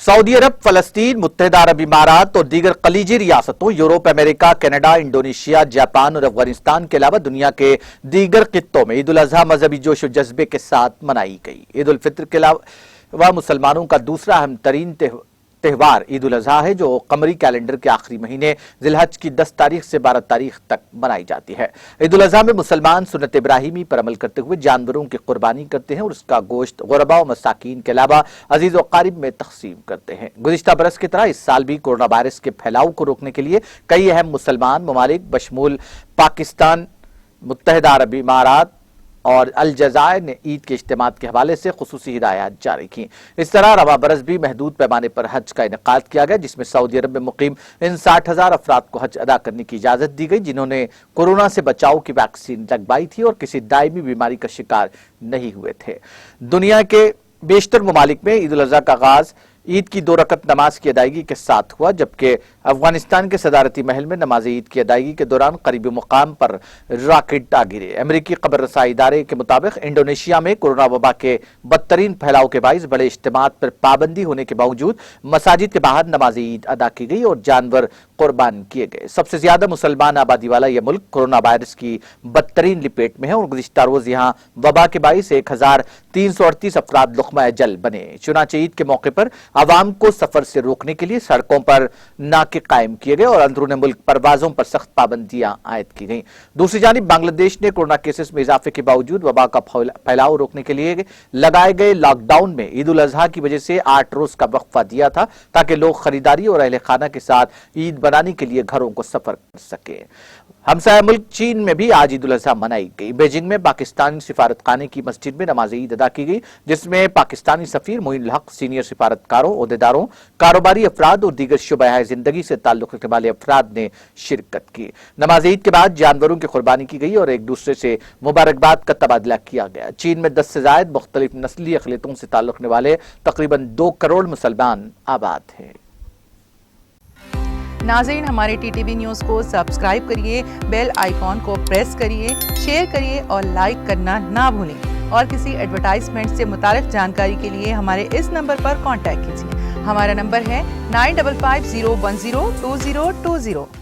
Saudi अरब, फलस्तीन, मुत्तहिदा अरब इमारात और दीगर खलीजी रियासतों, Europe, America, Canada, Indonesia, Japan और अफगानिस्तान के अलावा दुनिया के दीगर खित्तों में ईद उल अजहा मजहबी जोश और जज्बे के साथ मनाई गई। ईद उल फित्र के अलावा मुसलमानों का दूसरा अहम तरीन त्यौहार ईद उल अजहा है, जो कमरी कैलेंडर के आखिरी महीने जिलहज की 10 तारीख से 12 तारीख तक मनाई जाती है। ईद उल अजहा में मुसलमान सुन्नत इब्राहिमी पर अमल करते हुए जानवरों की कुर्बानी करते हैं और उसका गोश्त गुरबा और मसाकीन के अलावा अजीज व अकारिब में तकसीम करते हैं। गुज़िश्ता बरस की तरह इस साल भी कोरोना वायरस के फैलाव को रोकने के लिए कई अहम मुसलमान ममालिक बशमूल पाकिस्तान, मुत्तहिदा अरब इमारात और अलजज़ायर ने ईद के इज्तिमात के हवाले से खुसूसी हिदायत जारी की। इस तरह रवा बरस भी महदूद पैमाने पर हज का इनेकाद किया गया, जिसमें सऊदी अरब में मुकीम इन 60,000 अफराद को हज अदा करने की इजाज़त दी गई, जिन्होंने कोरोना से बचाव की वैक्सीन लगवाई थी और किसी दायमी बीमारी का शिकार नहीं हुए थे। दुनिया के बेशतर ममालिक में ईद उल अजहा का आगाज़ ईद की 2 रकत नमाज की अदायगी के साथ हुआ, जबकि अफगानिस्तान के सदारती महल में नमाज ईद की अदायगी के दौरान करीबी मुकाम पर रॉकेट आ गिरे। अमरीकी खबर रसाई इदारे के मुताबिक इंडोनेशिया में कोरोना वबा के बदतरीन फैलाव के बाइस बड़े इज्तिमात पर पाबंदी होने के बावजूद मसाजिद के बाहर नमाज ईद अदा की गई और जानवर कुर्बान किए गए। सबसे ज्यादा मुसलमान आबादी वाला यह मुल्क कोरोना वायरस की बदतरीन लिपेट में है और गुज़िश्ता रोज यहाँ वबा के बाइस 1338 अफराद लुक़मा अजल बने। चुनांचे ईद के मौके पर अवाम को सफर से रोकने के लिए सड़कों पर नाके कायम किए गए और अंदरून मुल्क परवाजों पर सख्त पाबंदियां आयद की गईं। दूसरी जानिब बांग्लादेश ने कोरोना केसेस में इजाफे के बावजूद वबा का फैलाव रोकने के लिए लगाए गए लॉकडाउन में ईद उल अजहा की वजह से 8 रोज का वक्फा दिया था, ताकि लोग खरीदारी और अहले खाना के साथ ईद बनाने के लिए घरों को सफर कर सके। हमसाया मुल्क चीन में भी आज ईद उल अजहा मनाई गई। बीजिंग में पाकिस्तानी सिफारतखाने की मस्जिद में नमाज ईद अदा की गई, जिसमें पाकिस्तानी सफीर मोइन हक, सीनियर सिफारतकारों, ओहदेदारों, कारोबारी अफराद और दीगर शुबह जिंदगी से ताल्लुक रखने वाले अफराद ने शिरकत की। नमाज ईद के बाद जानवरों की कुर्बानी की गई और एक दूसरे से मुबारकबाद का तबादला किया गया। चीन में 10 से ज्यादा मुख्तलिफ नस्ली अक़लियतों से ताल्लुक रखने वाले तकरीबन 2 करोड़ मुसलमान आबाद हैं। नाज़रीन, हमारे टीटीवी न्यूज़ को सब्सक्राइब करिए, बेल आइकॉन को प्रेस करिए, शेयर करिए और लाइक करना ना भूलें। और किसी एडवर्टाइजमेंट से मुताल्लिक़ जानकारी के लिए हमारे इस नंबर पर कॉन्टैक्ट कीजिए। हमारा नंबर है 9550102020।